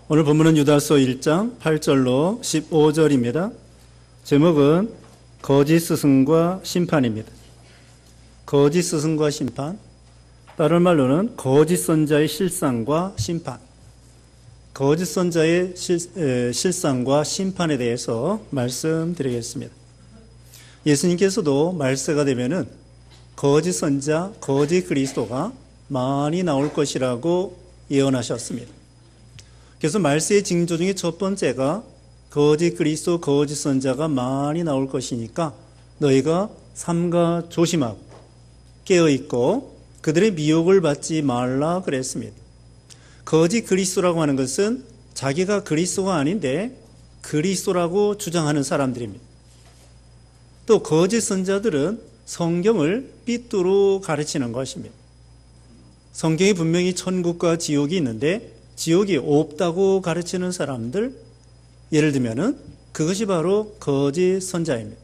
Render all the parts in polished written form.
오늘 본문은 유다서 1장 8절로 15절입니다. 제목은 거짓 스승과 심판입니다. 거짓 스승과 심판, 다른 말로는 거짓 선자의 실상과 심판, 거짓 선자의 실상과 심판에 대해서 말씀드리겠습니다. 예수님께서도 말세가 되면은 거짓 선자, 거짓 그리스도가 많이 나올 것이라고 예언하셨습니다. 그래서 말세의 징조 중에 첫 번째가 거짓 그리스도, 거짓 선자가 많이 나올 것이니까 너희가 삼가 조심하고 깨어있고 그들의 미혹을 받지 말라 그랬습니다. 거짓 그리스도라고 하는 것은 자기가 그리스도가 아닌데 그리스도라고 주장하는 사람들입니다. 또 거짓 선자들은 성경을 삐뚤어 가르치는 것입니다. 성경에 분명히 천국과 지옥이 있는데 지옥이 없다고 가르치는 사람들, 예를 들면은 그것이 바로 거짓 선자입니다.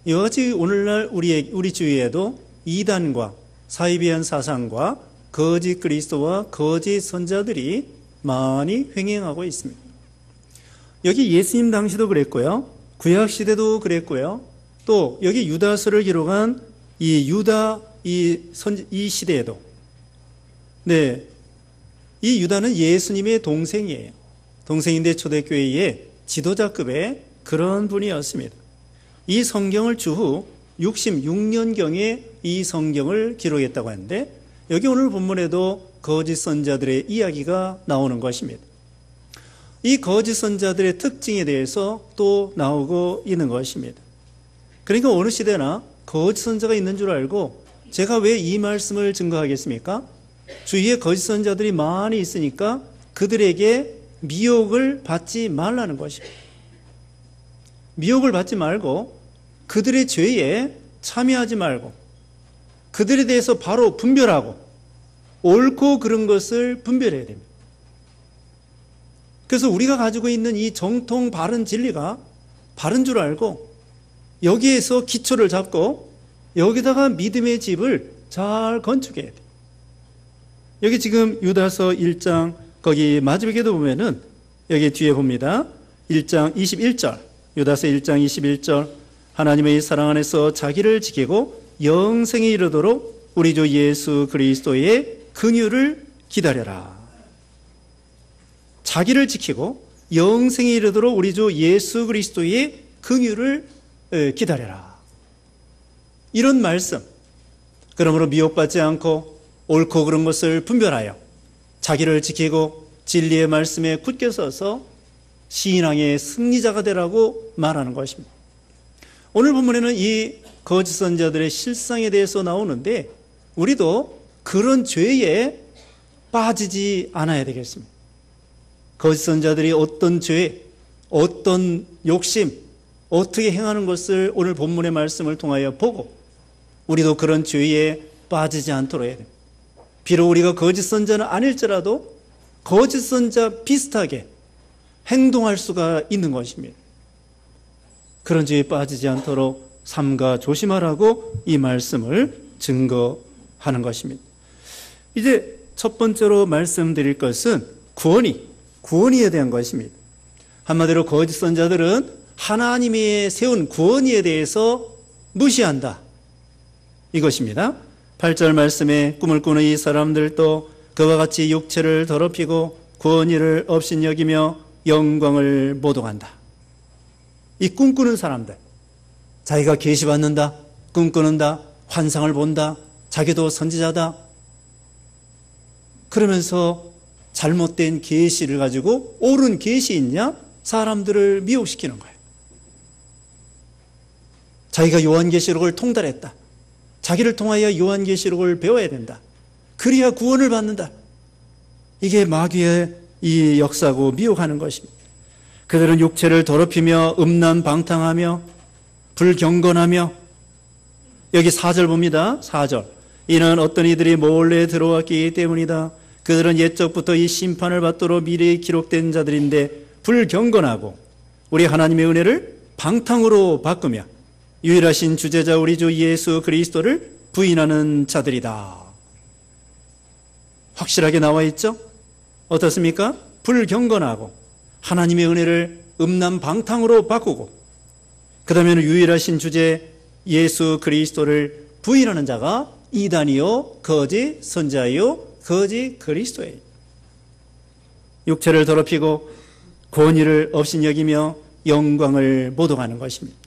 이와 같이 오늘날 우리 주위에도 이단과 사이비한 사상과 거짓 그리스도와 거짓 선자들이 많이 횡행하고 있습니다. 여기 예수님 당시도 그랬고요, 구약 시대도 그랬고요, 또 여기 유다서를 기록한 이 유다 이 시대에도, 이 유다는 예수님의 동생이에요. 동생인데 초대교회의 지도자급의 그런 분이었습니다. 이 성경을 주후 66년경에 이 성경을 기록했다고 하는데 여기 오늘 본문에도 거짓 선자들의 이야기가 나오는 것입니다. 이 거짓 선자들의 특징에 대해서 또 나오고 있는 것입니다. 그러니까 어느 시대나 거짓 선자가 있는 줄 알고 제가 왜 이 말씀을 증거하겠습니까? 주위에 거짓 선자들이 많이 있으니까 그들에게 미혹을 받지 말라는 것입니다. 미혹을 받지 말고 그들의 죄에 참여하지 말고 그들에 대해서 바로 분별하고 옳고 그른 것을 분별해야 됩니다. 그래서 우리가 가지고 있는 이 정통 바른 진리가 바른 줄 알고 여기에서 기초를 잡고 여기다가 믿음의 집을 잘 건축해야 돼요. 여기 지금 유다서 1장 거기 마지막에도 보면은 여기 뒤에 봅니다. 1장 21절, 유다서 1장 21절, 하나님의 사랑 안에서 자기를 지키고 영생에 이르도록 우리 주 예수 그리스도의 긍휼을 기다려라. 자기를 지키고 영생에 이르도록 우리 주 예수 그리스도의 긍휼을 기다려라. 이런 말씀. 그러므로 미혹받지 않고 옳고 그른 것을 분별하여 자기를 지키고 진리의 말씀에 굳게 서서 신앙의 승리자가 되라고 말하는 것입니다. 오늘 본문에는 이 거짓 선자들의 실상에 대해서 나오는데 우리도 그런 죄에 빠지지 않아야 되겠습니다. 거짓 선자들이 어떤 죄, 어떤 욕심, 어떻게 행하는 것을 오늘 본문의 말씀을 통하여 보고 우리도 그런 죄에 빠지지 않도록 해야 됩니다. 비록 우리가 거짓 선자는 아닐지라도 거짓 선자 비슷하게 행동할 수가 있는 것입니다. 그런 죄에 빠지지 않도록 삼가 조심하라고 이 말씀을 증거하는 것입니다. 이제 첫 번째로 말씀드릴 것은 구원이에 대한 것입니다. 한마디로 거짓 선자들은 하나님이 세운 구원에 대해서 무시한다, 이것입니다. 8절 말씀에 꿈을 꾸는 이 사람들도 그와 같이 육체를 더럽히고 구원의를 업신여기며 영광을 모독한다. 이 꿈꾸는 사람들, 자기가 계시받는다, 꿈꾸는다, 환상을 본다, 자기도 선지자다, 그러면서 잘못된 계시를 가지고 옳은 계시 있냐? 사람들을 미혹시키는 거예요. 자기가 요한계시록을 통달했다, 자기를 통하여 요한계시록을 배워야 된다, 그래야 구원을 받는다. 이게 마귀의 이 역사고 미혹하는 것입니다. 그들은 육체를 더럽히며 음란방탕하며 불경건하며, 여기 4절 봅니다. 4절. 이는 어떤 이들이 몰래 들어왔기 때문이다. 그들은 옛적부터 이 심판을 받도록 미리 기록된 자들인데 불경건하고 우리 하나님의 은혜를 방탕으로 바꾸며 유일하신 주제자 우리 주 예수 그리스도를 부인하는 자들이다. 확실하게 나와 있죠? 어떻습니까? 불경건하고 하나님의 은혜를 음란방탕으로 바꾸고 그 다음에는 유일하신 주제 예수 그리스도를 부인하는 자가 이단이요 거짓 선자요 거짓 그리스도예요. 육체를 더럽히고 권위를 업신여기며 영광을 모독하는 것입니다.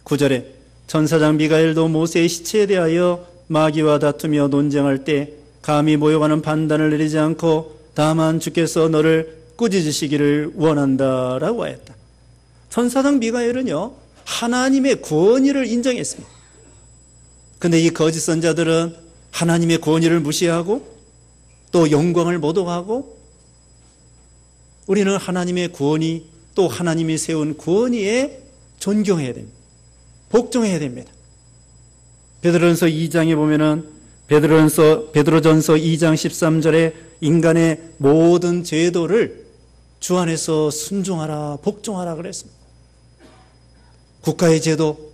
9절에 천사장 미가엘도 모세의 시체에 대하여 마귀와 다투며 논쟁할 때 감히 모욕하는 판단을 내리지 않고 다만 주께서 너를 꾸짖으시기를 원한다라고 하였다. 천사장 미가엘은요 하나님의 권위를 인정했습니다. 그런데 이 거짓 선자들은 하나님의 권위를 무시하고 또 영광을 모독하고 우리는 하나님의 권위 또 하나님이 세운 권위에 존경해야 됩니다. 복종해야 됩니다. 베드로전서 2장에 보면은 베드로전서 2장 13절에 인간의 모든 제도를 주 안에서 순종하라 복종하라 그랬습니다. 국가의 제도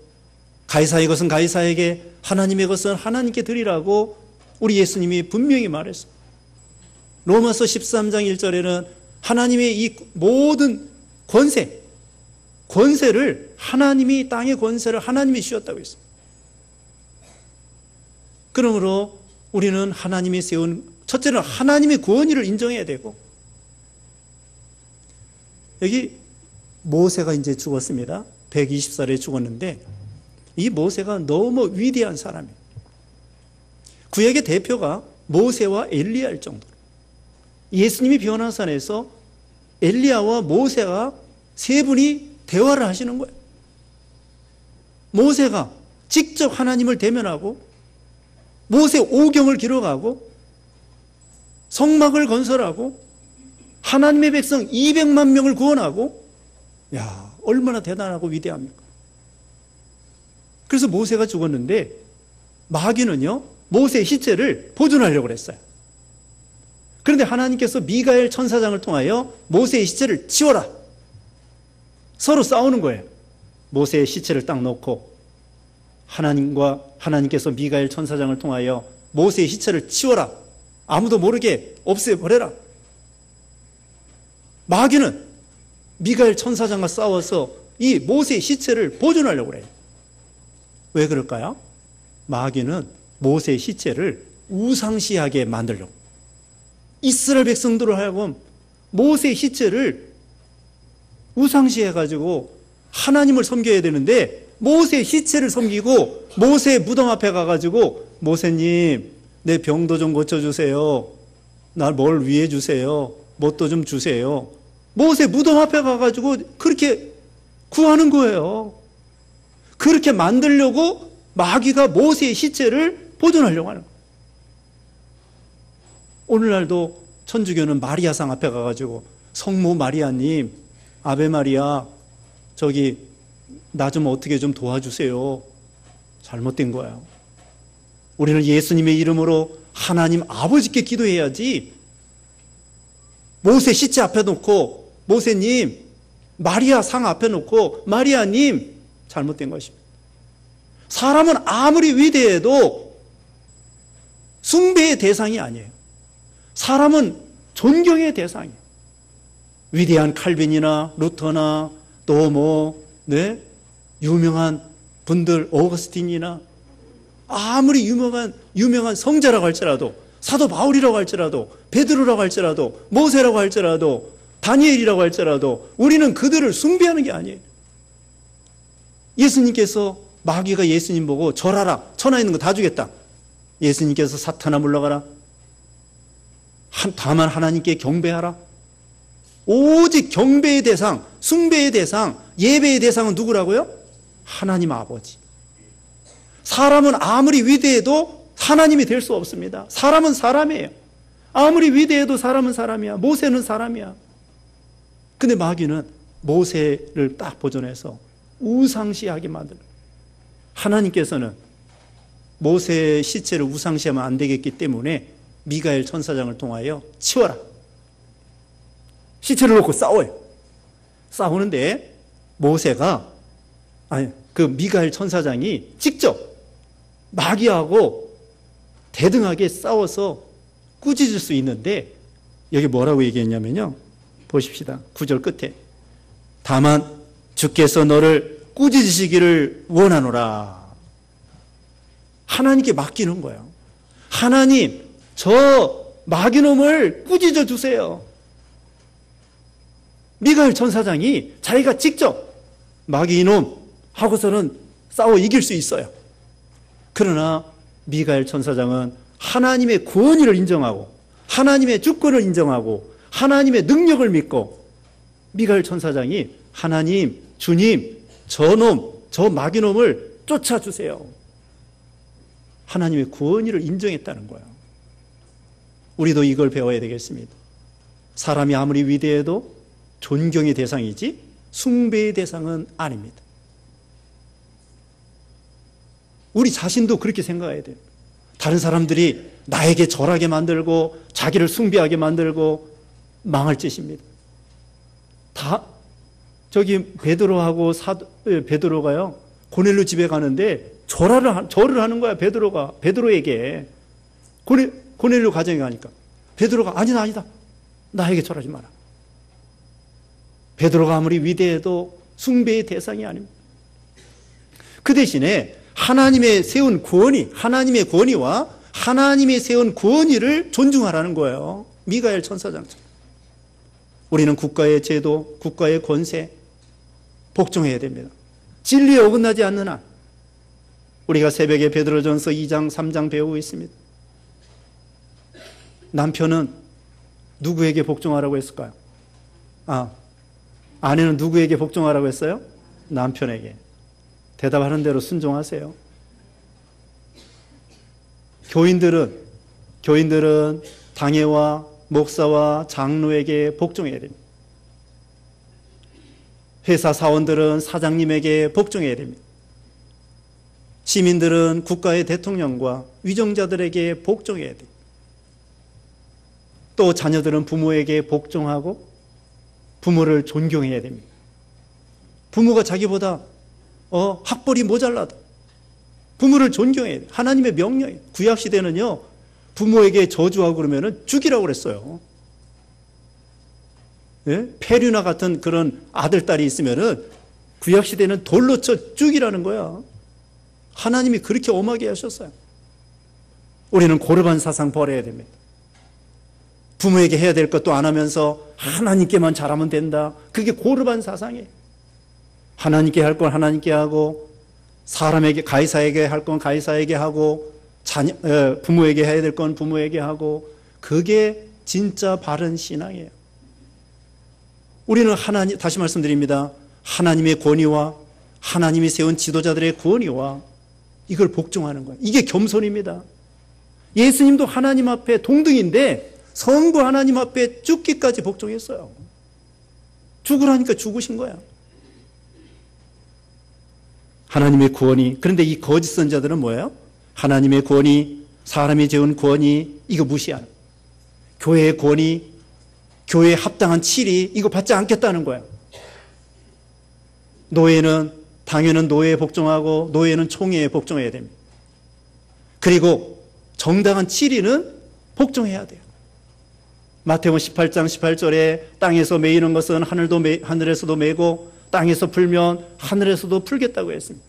가이사의 것은 가이사에게 하나님의 것은 하나님께 드리라고 우리 예수님이 분명히 말했습니다. 로마서 13장 1절에는 하나님의 이 모든 권세를 하나님이 땅의 권세를 하나님이 주셨다고 했습니다. 그러므로 우리는 하나님이 세운 첫째는 하나님의 권위를 인정해야 되고 여기 모세가 이제 죽었습니다. 120살에 죽었는데 이 모세가 너무 위대한 사람이에요. 구약의 대표가 모세와 엘리야일 정도로 예수님이 변화산에서 엘리야와 모세가 세 분이 대화를 하시는 거예요. 모세가 직접 하나님을 대면하고 모세 오경을 기록하고 성막을 건설하고 하나님의 백성 200만 명을 구원하고 야 얼마나 대단하고 위대합니까? 그래서 모세가 죽었는데 마귀는요 모세의 시체를 보존하려고 그랬어요. 그런데 하나님께서 미가엘 천사장을 통하여 모세의 시체를 치워라. 서로 싸우는 거예요. 모세의 시체를 딱 놓고 하나님께서 미가엘 천사장을 통하여 모세의 시체를 치워라. 아무도 모르게 없애버려라. 마귀는 미가엘 천사장과 싸워서 이 모세의 시체를 보존하려고 그래요. 왜 그럴까요? 마귀는 모세의 시체를 우상시하게 만들려고. 이스라엘 백성들을 하여금 모세의 시체를 우상시해가지고 하나님을 섬겨야 되는데 모세의 시체를 섬기고 모세의 무덤 앞에 가가지고 모세님 내 병도 좀 고쳐주세요. 날 뭘 위해 주세요. 뭣도 좀 주세요. 모세 무덤 앞에 가가지고 그렇게 구하는 거예요. 그렇게 만들려고 마귀가 모세의 시체를 보존하려고 하는 거예요. 오늘날도 천주교는 마리아상 앞에 가가지고 성모 마리아님, 아베 마리아, 저기 나 좀 어떻게 좀 도와주세요. 잘못된 거예요. 우리는 예수님의 이름으로 하나님 아버지께 기도해야지 모세 시체 앞에 놓고 모세님, 마리아 상 앞에 놓고 마리아님 잘못된 것입니다. 사람은 아무리 위대해도 숭배의 대상이 아니에요. 사람은 존경의 대상이에요. 위대한 칼빈이나 루터나 또 유명한 분들 오거스틴이나 아무리 유명한 성자라고 할지라도 사도 바울이라고 할지라도 베드로라고 할지라도 모세라고 할지라도 다니엘이라고 할지라도 우리는 그들을 숭배하는 게 아니에요. 예수님께서 마귀가 예수님 보고 절하라. 천하 있는 거 다 주겠다. 예수님께서 사탄아 물러가라. 다만 하나님께 경배하라. 오직 경배의 대상, 숭배의 대상, 예배의 대상은 누구라고요? 하나님 아버지. 사람은 아무리 위대해도 하나님이 될 수 없습니다. 사람은 사람이에요. 아무리 위대해도 사람은 사람이야. 모세는 사람이야. 근데 마귀는 모세를 딱 보존해서 우상시하게 만들어요. 하나님께서는 모세의 시체를 우상시하면 안 되겠기 때문에 미가엘 천사장을 통하여 치워라. 시체를 놓고 싸워요. 싸우는데 그 미가엘 천사장이 직접 마귀하고 대등하게 싸워서 꾸짖을 수 있는데 여기 뭐라고 얘기했냐면요. 보십시다. 9절 끝에. 다만 주께서 너를 꾸짖으시기를 원하노라. 하나님께 맡기는 거예요. 하나님, 저 마귀놈을 꾸짖어 주세요. 미가엘 천사장이 자기가 직접 마귀놈 하고서는 싸워 이길 수 있어요. 그러나 미가엘 천사장은 하나님의 권위를 인정하고 하나님의 주권을 인정하고 하나님의 능력을 믿고 미가엘 천사장이 하나님, 주님, 저놈, 저 마귀놈을 쫓아주세요. 하나님의 권위를 인정했다는 거예요. 우리도 이걸 배워야 되겠습니다. 사람이 아무리 위대해도 존경의 대상이지 숭배의 대상은 아닙니다. 우리 자신도 그렇게 생각해야 돼요. 다른 사람들이 나에게 절하게 만들고 자기를 숭배하게 만들고 망할 짓입니다. 다 저기 베드로하고 베드로가요 고넬료 집에 가는데 절을 하는 거야. 베드로에게 고넬료 가정에 가니까 베드로가 아니다 나에게 절하지 마라. 베드로가 아무리 위대해도 숭배의 대상이 아닙니다. 그 대신에 하나님의 세운 권위, 하나님의 권위와 하나님의 세운 권위를 존중하라는 거예요. 미가엘 천사장처럼. 우리는 국가의 제도, 국가의 권세 복종해야 됩니다. 진리에 어긋나지 않는 한. 우리가 새벽에 베드로전서 2장, 3장 배우고 있습니다. 남편은 누구에게 복종하라고 했을까요? 아내는 누구에게 복종하라고 했어요? 남편에게. 대답하는 대로 순종하세요. 교인들은 당회와 목사와 장로에게 복종해야 됩니다. 회사 사원들은 사장님에게 복종해야 됩니다. 시민들은 국가의 대통령과 위정자들에게 복종해야 됩니다. 또 자녀들은 부모에게 복종하고 부모를 존경해야 됩니다. 부모가 자기보다 학벌이 모자라다. 부모를 존경해야 돼요. 하나님의 명령이에요. 구약시대는요, 부모에게 저주하고 그러면 죽이라고 그랬어요. 예? 페류나 같은 그런 아들, 딸이 있으면은 구약시대는 돌로 쳐 죽이라는 거야. 하나님이 그렇게 엄하게 하셨어요. 우리는 고르반 사상 버려야 됩니다. 부모에게 해야 될 것도 안 하면서 하나님께만 잘하면 된다. 그게 고르반 사상이에요. 하나님께 할 건 하나님께 하고 사람에게 가이사에게 할 건 가이사에게 하고 부모에게 해야 될 건 부모에게 하고 그게 진짜 바른 신앙이에요. 우리는 다시 말씀드립니다. 하나님의 권위와 하나님이 세운 지도자들의 권위와 이걸 복종하는 거예요. 이게 겸손입니다. 예수님도 하나님 앞에 동등인데 성부 하나님 앞에 죽기까지 복종했어요. 죽으라니까 죽으신 거야. 하나님의 권위. 그런데 이 거짓 선자들은 뭐예요? 하나님의 권위, 사람이 재운 권위, 이거 무시하는. 교회의 권위, 교회에 합당한 치리, 이거 받지 않겠다는 거예요. 당회는 노예에 복종하고 노예는 총회에 복종해야 됩니다. 그리고 정당한 치리는 복종해야 돼요. 마태복음 18장 18절에 땅에서 매이는 것은 하늘에서도 매고 땅에서 풀면 하늘에서도 풀겠다고 했습니다.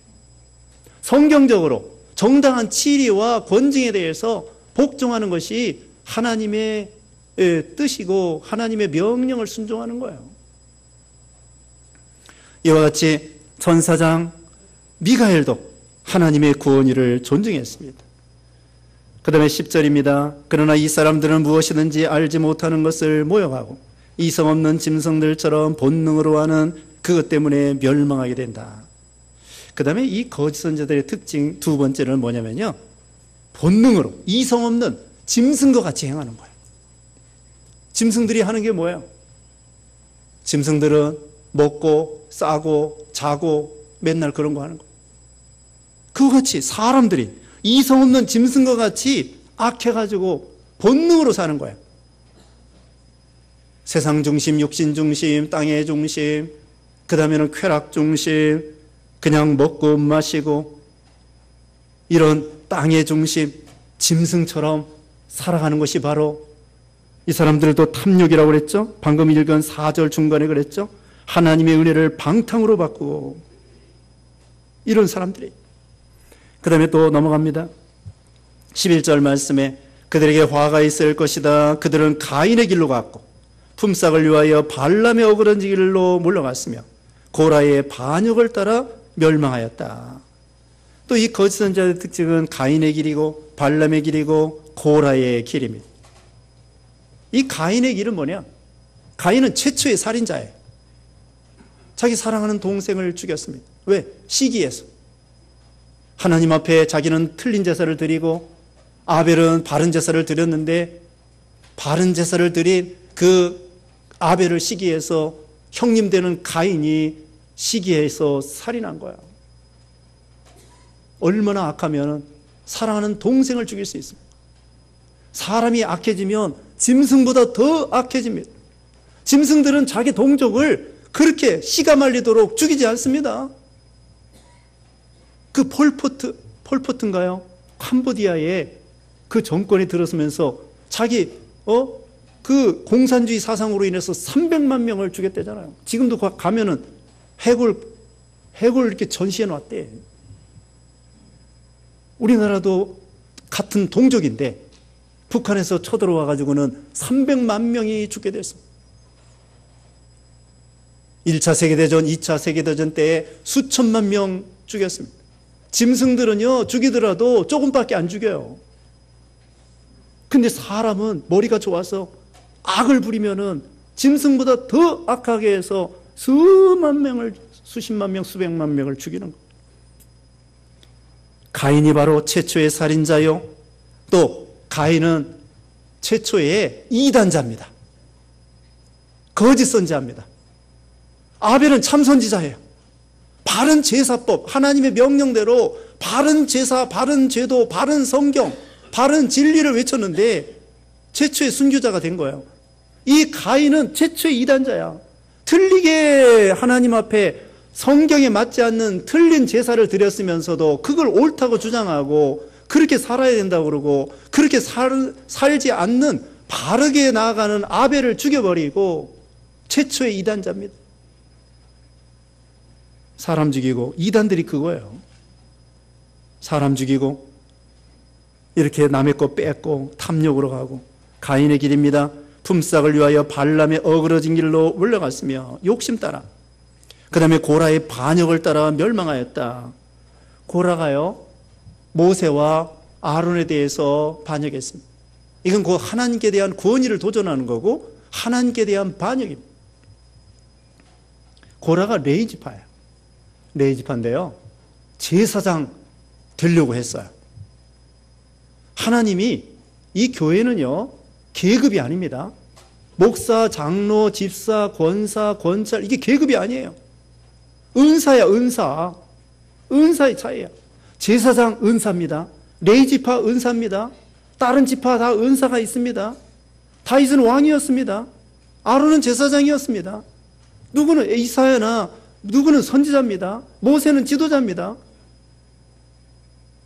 성경적으로 정당한 치리와 권징에 대해서 복종하는 것이 하나님의 뜻이고 하나님의 명령을 순종하는 거예요. 이와 같이 천사장 미가엘도 하나님의 구원의를 존중했습니다. 그 다음에 10절입니다. 그러나 이 사람들은 무엇이든지 알지 못하는 것을 모욕하고 이성 없는 짐승들처럼 본능으로 하는 그것 때문에 멸망하게 된다. 그 다음에 이 거짓 선지자들의 특징 두 번째는 뭐냐면요, 본능으로 이성 없는 짐승과 같이 행하는 거예요. 짐승들이 하는 게 뭐예요? 짐승들은 먹고 싸고 자고 맨날 그런 거 하는 거예요. 그와 같이 사람들이 이성 없는 짐승과 같이 악해가지고 본능으로 사는 거예요. 세상 중심, 육신 중심, 땅의 중심, 그 다음에는 쾌락 중심, 그냥 먹고 마시고 이런 땅의 중심, 짐승처럼 살아가는 것이 바로 이 사람들도 탐욕이라고 그랬죠. 방금 읽은 4절 중간에 그랬죠. 하나님의 은혜를 방탕으로 바꾸고, 이런 사람들이. 그 다음에 또 넘어갑니다. 11절 말씀에 그들에게 화가 있을 것이다. 그들은 가인의 길로 갔고 품삯을 위하여 발람의 어그러진 길로 물러갔으며 고라의 반역을 따라 멸망하였다. 또 이 거짓 선지자의 특징은 가인의 길이고 발람의 길이고 고라의 길입니다. 이 가인의 길은 뭐냐? 가인은 최초의 살인자예요. 자기 사랑하는 동생을 죽였습니다. 왜? 시기에서. 하나님 앞에 자기는 틀린 제사를 드리고 아벨은 바른 제사를 드렸는데, 바른 제사를 드린 그 아벨을 시기해서 형님 되는 가인이 시기해서 살인한 거야. 얼마나 악하면 사랑하는 동생을 죽일 수 있습니다. 사람이 악해지면 짐승보다 더 악해집니다. 짐승들은 자기 동족을 그렇게 씨가 말리도록 죽이지 않습니다. 그 폴포트인가요? 캄보디아에 그 정권이 들어서면서 자기 그 공산주의 사상으로 인해서 300만 명을 죽였대잖아요. 지금도 가면은 해골 이렇게 전시해 놨대. 우리나라도 같은 동족인데 북한에서 쳐들어와 가지고는 300만 명이 죽게 됐습니다. 1차 세계대전, 2차 세계대전 때에 수천만 명 죽였습니다. 짐승들은요, 죽이더라도 조금밖에 안 죽여요. 근데 사람은 머리가 좋아서 악을 부리면은 짐승보다 더 악하게 해서 수만 명을, 수십만 명, 수백만 명을 죽이는 거예요. 가인이 바로 최초의 살인자요. 또 가인은 최초의 이단자입니다. 거짓 선지자입니다. 아벨은 참 선지자예요. 바른 제사법, 하나님의 명령대로 바른 제사, 바른 제도, 바른 성경, 바른 진리를 외쳤는데 최초의 순교자가 된 거예요. 이 가인은 최초의 이단자야. 틀리게 하나님 앞에 성경에 맞지 않는 틀린 제사를 드렸으면서도 그걸 옳다고 주장하고 그렇게 살아야 된다고 그러고 그렇게 살지 않는 바르게 나아가는 아벨을 죽여버리고 최초의 이단자입니다. 사람 죽이고, 이단들이 그거예요. 사람 죽이고 이렇게 남의 거 뺏고 탐욕으로 가고. 가인의 길입니다. 품삯을 위하여 발람의 어그러진 길로 물러갔으며 욕심 따라. 그 다음에 고라의 반역을 따라 멸망하였다. 고라가요, 모세와 아론에 대해서 반역했습니다. 이건 그 하나님께 대한 권위를 도전하는 거고 하나님께 대한 반역입니다. 고라가 레이지파예요. 레이지파인데요, 제사장 되려고 했어요. 하나님이 이 교회는요, 계급이 아닙니다. 목사, 장로, 집사, 권사, 권찰, 이게 계급이 아니에요. 은사야, 은사. 은사의 차이야. 제사장 은사입니다. 레이지파 은사입니다. 다른 지파 다 은사가 있습니다. 다윗은 왕이었습니다. 아론은 제사장이었습니다. 누구는 이사야나 누구는 선지자입니다. 모세는 지도자입니다.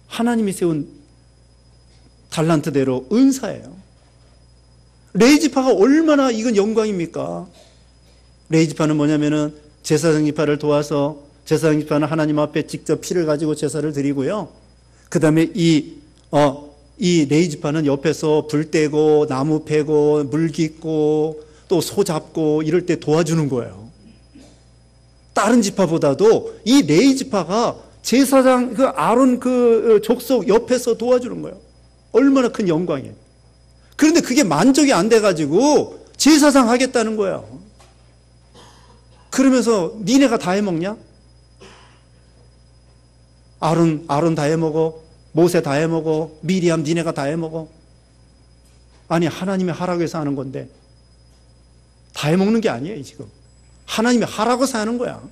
하나님이 세운 달란트대로 은사예요. 레이지파가 얼마나 이건 영광입니까? 레이지파는 뭐냐면은 제사장 지파를 도와서, 제사장 지파는 하나님 앞에 직접 피를 가지고 제사를 드리고요. 그 다음에 이 레이지파는 옆에서 불 떼고 나무 패고 물 깃고 또 소 잡고 이럴 때 도와주는 거예요. 다른 지파보다도 이 레이지파가 제사장 그 아론 그 족속 옆에서 도와주는 거예요. 얼마나 큰 영광이에요. 그런데 그게 만족이 안 돼가지고 제사장 하겠다는 거예요. 그러면서 니네가 다 해먹냐? 아론 다 해먹어. 모세 다 해먹어. 미리암 니네가 다 해먹어. 아니, 하나님이 하라고 해서 하는 건데 다 해먹는 게 아니에요. 지금 하나님이 하라고 해서 하는 거야.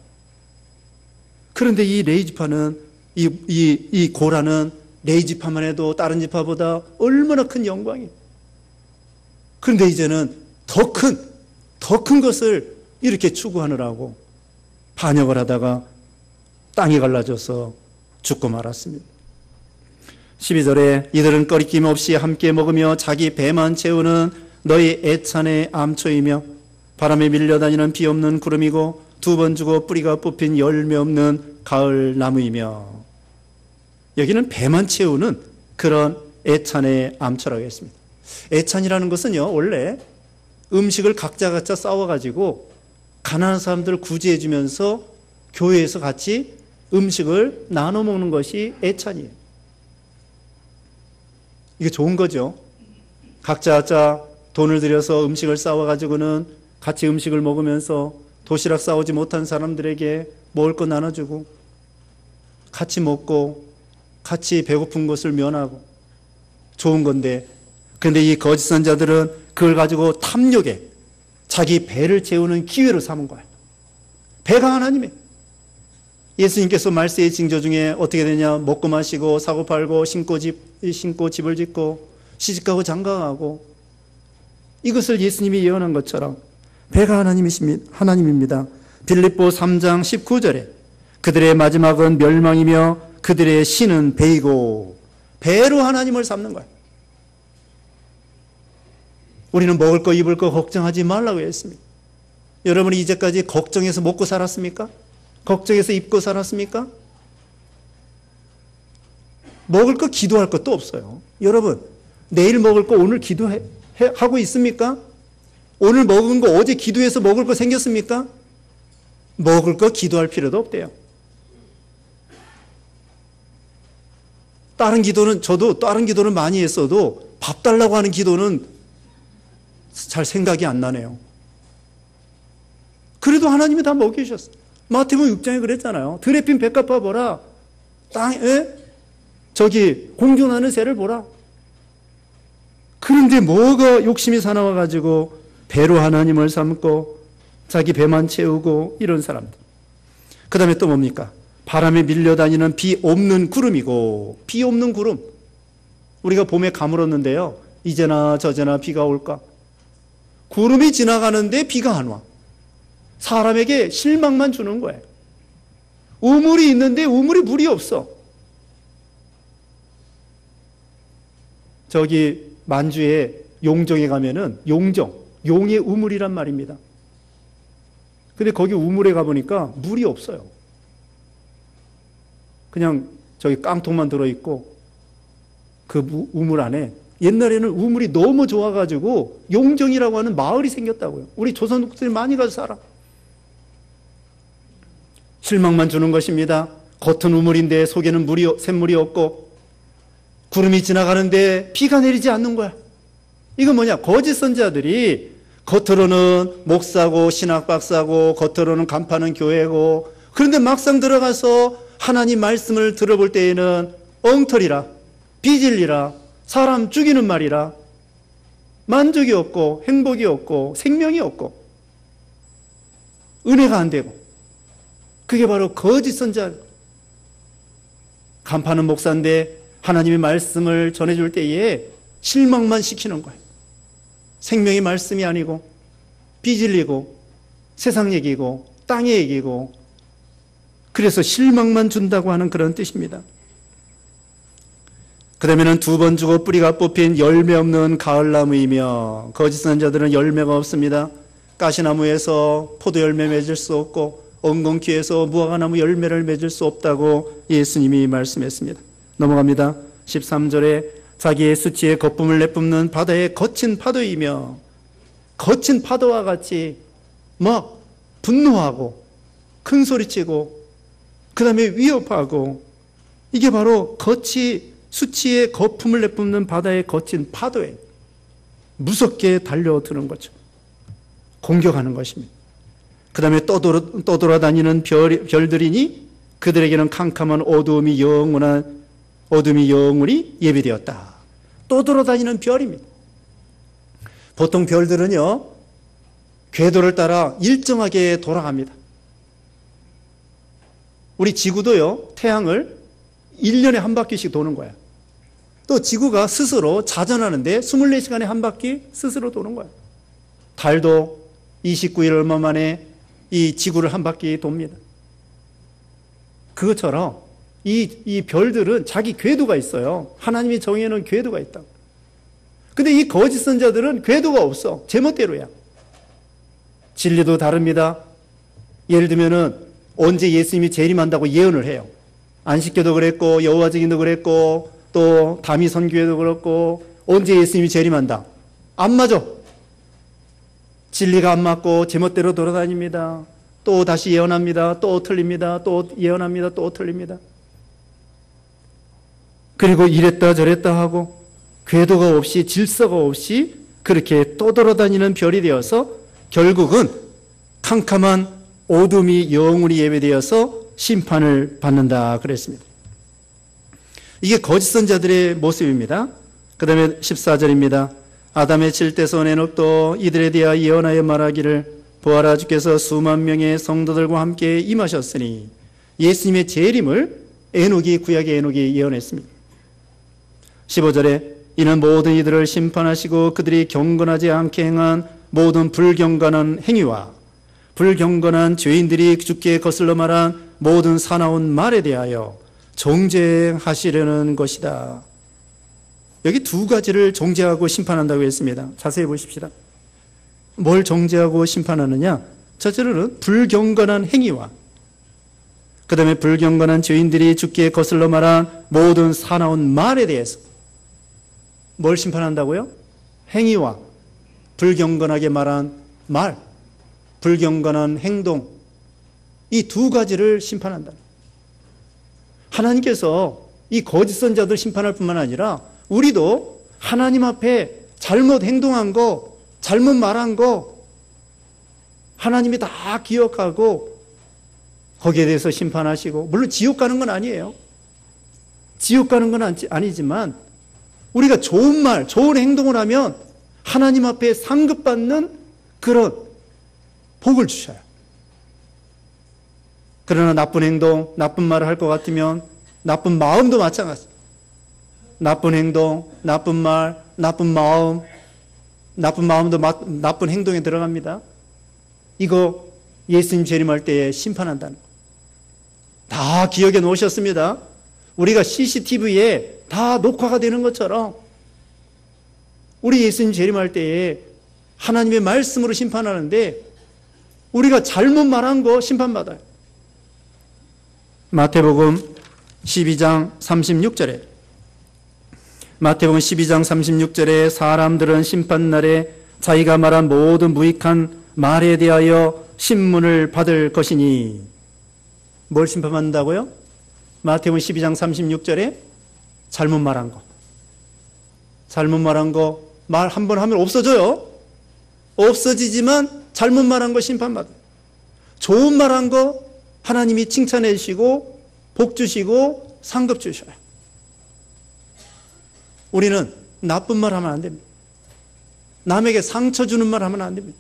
그런데 이 레이지파는 이 고라는 레이지파만 해도 다른 지파보다 얼마나 큰 영광이에요. 그런데 이제는 더 큰 것을 이렇게 추구하느라고 반역을 하다가 땅이 갈라져서 죽고 말았습니다. 12절에 이들은 꺼리낌 없이 함께 먹으며 자기 배만 채우는 너희 애찬의 암초이며 바람에 밀려다니는 비 없는 구름이고 두 번 주고 뿌리가 뽑힌 열매 없는 가을 나무이며. 여기는 배만 채우는 그런 애찬의 암초라고 했습니다. 애찬이라는 것은요, 원래 음식을 각자 싸워가지고 가난한 사람들을 구제해주면서 교회에서 같이 음식을 나눠 먹는 것이 애찬이에요. 이게 좋은 거죠. 각자 돈을 들여서 음식을 싸워가지고는 같이 음식을 먹으면서 도시락 싸우지 못한 사람들에게 먹을 거 나눠주고 같이 먹고 같이 배고픈 것을 면하고 좋은 건데, 그런데 이 거짓 선자들은 그걸 가지고 탐욕에 자기 배를 채우는 기회로 삼은 거예요. 배가 하나님의. 예수님께서 말세의 징조 중에 어떻게 되냐, 먹고 마시고 사고 팔고 신고 집을 짓고 시집가고 장가가고, 이것을 예수님이 예언한 것처럼 배가 하나님입니다. 빌립보 3장 19절에 그들의 마지막은 멸망이며 그들의 신은 배이고, 배로 하나님을 삼는 거예요. 우리는 먹을 거 입을 거 걱정하지 말라고 했습니다. 여러분이 이제까지 걱정해서 먹고 살았습니까? 걱정해서 입고 살았습니까? 먹을 거 기도할 것도 없어요. 여러분, 내일 먹을 거 오늘 기도하고 있습니까? 오늘 먹은 거 어제 기도해서 먹을 거 생겼습니까? 먹을 거 기도할 필요도 없대요. 저도 다른 기도는 많이 했어도 밥 달라고 하는 기도는 잘 생각이 안 나네요. 그래도 하나님이 다 먹이셨어요. 마태복음 6장에 그랬잖아요. 들에 핀 백합화 보라. 땅에 공존하는 새를 보라. 그런데 뭐가 욕심이 사나워가지고 배로 하나님을 삼고 자기 배만 채우고 이런 사람들. 그 다음에 또 뭡니까? 바람에 밀려다니는 비 없는 구름이고. 비 없는 구름. 우리가 봄에 가물었는데요, 이제나 저제나 비가 올까? 구름이 지나가는데 비가 안 와. 사람에게 실망만 주는 거예요. 우물이 있는데 우물이 물이 없어. 만주에 용정에 가면은 용의 우물이란 말입니다. 근데 거기 우물에 가보니까 물이 없어요. 그냥 깡통만 들어있고 그 우물 안에 옛날에는 우물이 너무 좋아가지고 용정이라고 하는 마을이 생겼다고요. 우리 조선족들이 많이 가서 살아. 실망만 주는 것입니다. 겉은 우물인데 속에는 샘물이 없고 구름이 지나가는데 비가 내리지 않는 거야. 이건 뭐냐? 거짓 선지자들이 겉으로는 목사고 신학 박사고 겉으로는 간파는 교회고, 그런데 막상 들어가서 하나님 말씀을 들어볼 때에는 엉터리라, 비진리라, 사람 죽이는 말이라, 만족이 없고 행복이 없고 생명이 없고 은혜가 안 되고, 그게 바로 거짓 선지자. 간파는 목사인데 하나님의 말씀을 전해줄 때에 실망만 시키는 거예요. 생명의 말씀이 아니고 비진리고 세상 얘기고 땅의 얘기고, 그래서 실망만 준다고 하는 그런 뜻입니다. 그 다음에는 두 번 주고 뿌리가 뽑힌 열매 없는 가을나무이며. 거짓 선지자들은 열매가 없습니다. 가시나무에서 포도 열매 맺을 수 없고 엉겅퀴에서 무화과나무 열매를 맺을 수 없다고 예수님이 말씀했습니다. 넘어갑니다. 13절에 자기의 수치의 거품을 내뿜는 바다의 거친 파도이며. 거친 파도와 같이 막 분노하고 큰 소리치고 그 다음에 위협하고, 이게 바로 수치의 거품을 내뿜는 바다의 거친 파도에 무섭게 달려드는 거죠. 공격하는 것입니다. 그 다음에 떠돌아다니는 별들이니 그들에게는 캄캄한 어두움이 영원히 예비되었다. 떠돌아다니는 별입니다. 보통 별들은요, 궤도를 따라 일정하게 돌아갑니다. 우리 지구도요, 태양을 1년에 한 바퀴씩 도는 거예요. 또 지구가 스스로 자전하는데 24시간에 한 바퀴 스스로 도는 거예요. 달도 29일 얼마 만에 이 지구를 한 바퀴 돕니다. 그것처럼 이 별들은 자기 궤도가 있어요. 하나님이 정해놓은 궤도가 있다고. 근데 이 거짓 선자들은 궤도가 없어. 제멋대로야. 진리도 다릅니다. 예를 들면은 언제 예수님이 재림한다고 예언을 해요. 안식교도 그랬고 여호와 증인도 그랬고 또 다미 선교회도 그렇고 언제 예수님이 재림한다. 안 맞아. 진리가 안 맞고 제멋대로 돌아다닙니다. 또 다시 예언합니다. 또 틀립니다. 또 예언합니다. 또 틀립니다. 그리고 이랬다 저랬다 하고 궤도가 없이 질서가 없이 그렇게 떠돌아다니는 별이 되어서 결국은 캄캄한 어둠이 영원히 예배되어서 심판을 받는다 그랬습니다. 이게 거짓 선자들의 모습입니다. 그 다음에 14절입니다. 아담의 칠대손 에녹도 이들에 대하여 예언하여 말하기를 보아라 주께서 수만 명의 성도들과 함께 임하셨으니 예수님의 재림을 에녹이 구약의 에녹이 예언했습니다. 15절에 이는 모든 이들을 심판하시고 그들이 경건하지 않게 행한 모든 불경건한 행위와 불경건한 죄인들이 주께 거슬러 말한 모든 사나운 말에 대하여 정죄하시려는 것이다. 여기 두 가지를 정죄하고 심판한다고 했습니다. 자세히 보십시다. 뭘 정죄하고 심판하느냐? 첫째로는 불경건한 행위와 그 다음에 불경건한 죄인들이 주께 거슬러 말한 모든 사나운 말에 대해서 뭘 심판한다고요? 행위와 불경건하게 말한 말, 불경건한 행동, 이 두 가지를 심판한다. 하나님께서 이 거짓 선자들 심판할 뿐만 아니라 우리도 하나님 앞에 잘못 행동한 거, 잘못 말한 거 하나님이 다 기억하고 거기에 대해서 심판하시고, 물론 지옥 가는 건 아니에요. 지옥 가는 건 아니지만 우리가 좋은 말, 좋은 행동을 하면 하나님 앞에 상급받는 그런 복을 주셔요. 그러나 나쁜 행동, 나쁜 말을 할 것 같으면 나쁜 마음도 마찬가지. 나쁜 행동, 나쁜 말, 나쁜 마음, 나쁜 마음도 나쁜 행동에 들어갑니다. 이거 예수님 재림할 때에 심판한다는 거. 다 기억해 놓으셨습니다. 우리가 CCTV에 다 녹화가 되는 것처럼 우리 예수님 재림할 때에 하나님의 말씀으로 심판하는데 우리가 잘못 말한 거 심판받아요. 마태복음 12장 36절에 마태복음 12장 36절에 사람들은 심판날에 자기가 말한 모든 무익한 말에 대하여 신문을 받을 것이니, 뭘 심판받는다고요? 마태복음 12장 36절에 잘못 말한 거, 잘못 말한 거 말 한 번 하면 없어져요. 없어지지만 잘못 말한 거 심판받아요. 좋은 말한 거 하나님이 칭찬해 주시고 복 주시고 상급 주셔요. 우리는 나쁜 말 하면 안 됩니다. 남에게 상처 주는 말 하면 안 됩니다.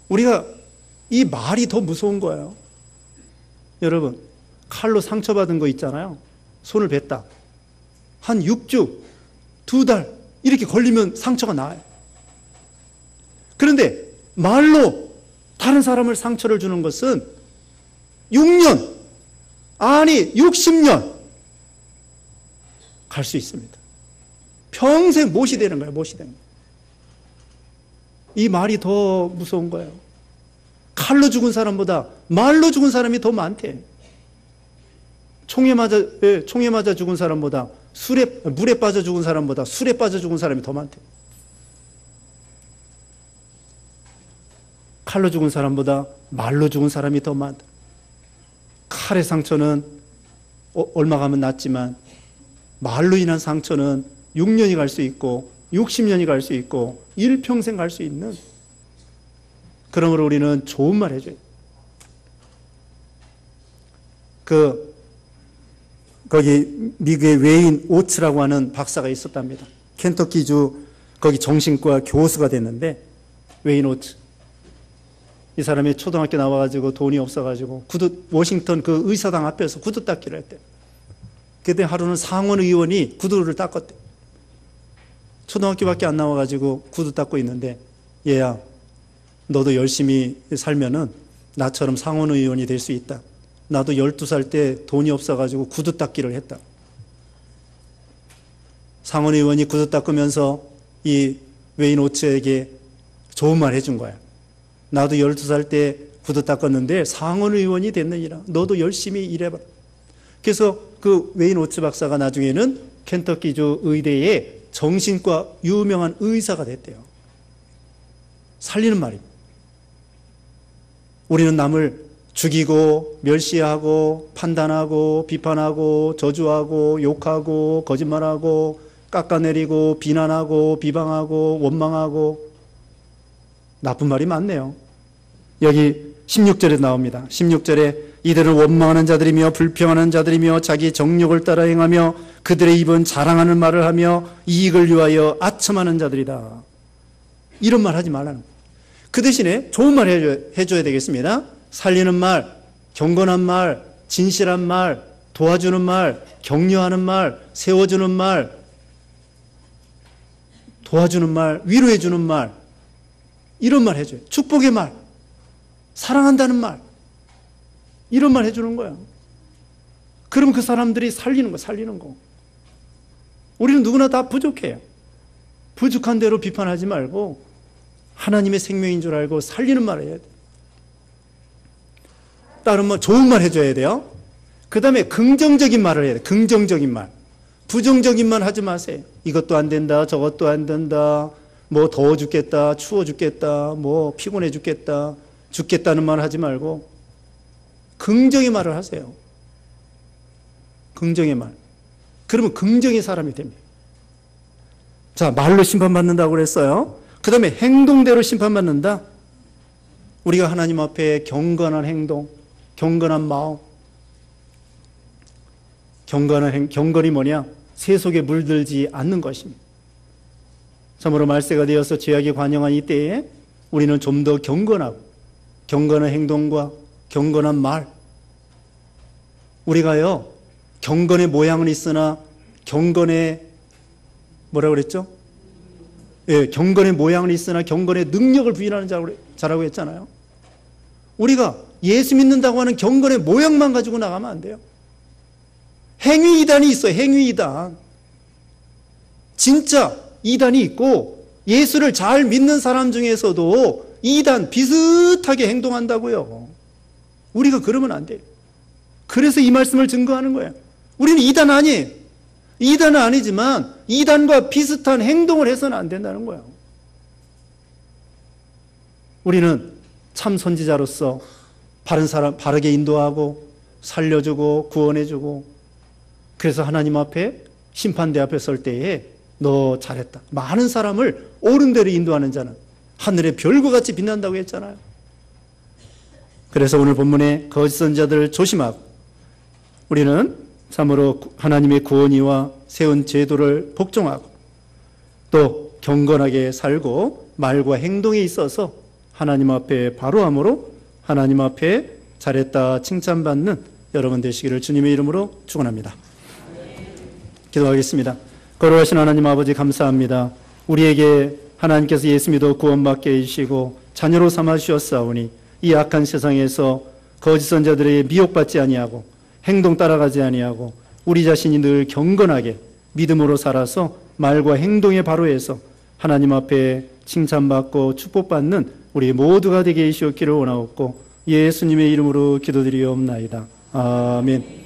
우리가 이 말이 더 무서운 거예요. 여러분, 칼로 상처받은 거 있잖아요. 손을 뱉다. 한 6주, 2달 이렇게 걸리면 상처가 나아요. 그런데 말로 다른 사람을 상처를 주는 것은 6년, 아니 60년 갈 수 있습니다. 평생 못이 되는 거예요. 못이 되는 거예요. 이 말이 더 무서운 거예요. 칼로 죽은 사람보다 말로 죽은 사람이 더 많대. 총에 맞아 죽은 사람보다 물에 빠져 죽은 사람보다 술에 빠져 죽은 사람이 더 많대. 칼로 죽은 사람보다 말로 죽은 사람이 더 많다. 칼의 상처는 얼마 가면 낫지만 말로 인한 상처는 6년이 갈 수 있고 60년이 갈 수 있고 일평생 갈 수 있는, 그러므로 우리는 좋은 말 해줘요. 거기 미국의 웨인 오츠라고 하는 박사가 있었답니다. 켄터키주 거기 정신과 교수가 됐는데, 웨인 오츠. 이 사람이 초등학교 나와가지고 돈이 없어가지고 워싱턴 그 의사당 앞에서 구두 닦기를 했대. 그때 하루는 상원 의원이 구두를 닦았대. 초등학교밖에 안 나와가지고 구두 닦고 있는데, 얘야, 너도 열심히 살면은 나처럼 상원 의원이 될 수 있다. 나도 12살 때 돈이 없어가지고 구두 닦기를 했다. 상원 의원이 구두 닦으면서 이 외인 오츠에게 좋은 말 해준 거야. 나도 12살 때 구두 닦았는데 상원 의원이 됐느니라. 너도 열심히 일해봐. 그래서 그 웨인 오츠 박사가 나중에는 켄터키주 의대의 정신과 유명한 의사가 됐대요. 살리는 말입니다. 우리는 남을 죽이고 멸시하고 판단하고 비판하고 저주하고 욕하고 거짓말하고 깎아내리고 비난하고 비방하고 원망하고 나쁜 말이 많네요. 여기 16절에 나옵니다. 16절에 이들은 원망하는 자들이며 불평하는 자들이며 자기 정욕을 따라 행하며 그들의 입은 자랑하는 말을 하며 이익을 위하여 아첨하는 자들이다. 이런 말 하지 말라는 거예요. 그 대신에 좋은 말 해줘야 되겠습니다. 살리는 말, 경건한 말, 진실한 말, 도와주는 말, 격려하는 말, 세워주는 말, 도와주는 말, 위로해주는 말, 이런 말 해줘요. 축복의 말, 사랑한다는 말, 이런 말 해주는 거야. 그럼 그 사람들이 살리는 거. 우리는 누구나 다 부족해요. 부족한 대로 비판하지 말고 하나님의 생명인 줄 알고 살리는 말을 해야 돼. 다른 말, 좋은 말 해줘야 돼요. 그 다음에 긍정적인 말을 해야 돼. 긍정적인 말. 부정적인 말 하지 마세요. 이것도 안 된다, 저것도 안 된다, 뭐 더워 죽겠다, 추워 죽겠다, 뭐 피곤해 죽겠다, 죽겠다는 말 하지 말고 긍정의 말을 하세요. 긍정의 말. 그러면 긍정의 사람이 됩니다. 자, 말로 심판받는다고 그랬어요. 그 다음에 행동대로 심판받는다. 우리가 하나님 앞에 경건한 행동, 경건한 마음. 경건이 뭐냐? 세속에 물들지 않는 것입니다. 참으로 말세가 되어서 죄악이 관영한 이때에 우리는 좀 더 경건하고 경건한 행동과 경건한 말. 우리가요, 경건의 모양은 있으나 경건의 뭐라고 그랬죠? 예, 경건의 모양은 있으나 경건의 능력을 부인하는 자라고 했잖아요. 우리가 예수 믿는다고 하는 경건의 모양만 가지고 나가면 안 돼요. 행위 이단이 있어요. 행위 이단. 진짜 이단이 있고 예수를 잘 믿는 사람 중에서도 이단 비슷하게 행동한다고요. 우리가 그러면 안 돼요. 그래서 이 말씀을 증거하는 거예요. 우리는 이단 아니에요. 이단은 아니지만 이단과 비슷한 행동을 해서는 안 된다는 거예요. 우리는 참 선지자로서 바른 사람 바르게 인도하고 살려주고 구원해주고, 그래서 하나님 앞에 심판대 앞에 설 때에 너 잘했다. 많은 사람을 옳은 대로 인도하는 자는 하늘의 별과 같이 빛난다고 했잖아요. 그래서 오늘 본문에 거짓 선지자들을 조심하고 우리는 참으로 하나님의 구원이와 세운 제도를 복종하고 또 경건하게 살고 말과 행동에 있어서 하나님 앞에 바로함으로 하나님 앞에 잘했다 칭찬받는 여러분 되시기를 주님의 이름으로 축원합니다. 기도하겠습니다. 거룩하신 하나님 아버지 감사합니다. 우리에게 하나님께서 예수 믿어 구원받게 해주시고 자녀로 삼아 주셨사오니 이 악한 세상에서 거짓 선자들에게 미혹받지 아니하고 행동 따라가지 아니하고 우리 자신이 늘 경건하게 믿음으로 살아서 말과 행동에 바로해서 하나님 앞에 칭찬받고 축복받는 우리 모두가 되게 해주시기를 원하옵고 예수님의 이름으로 기도드리옵나이다. 아멘.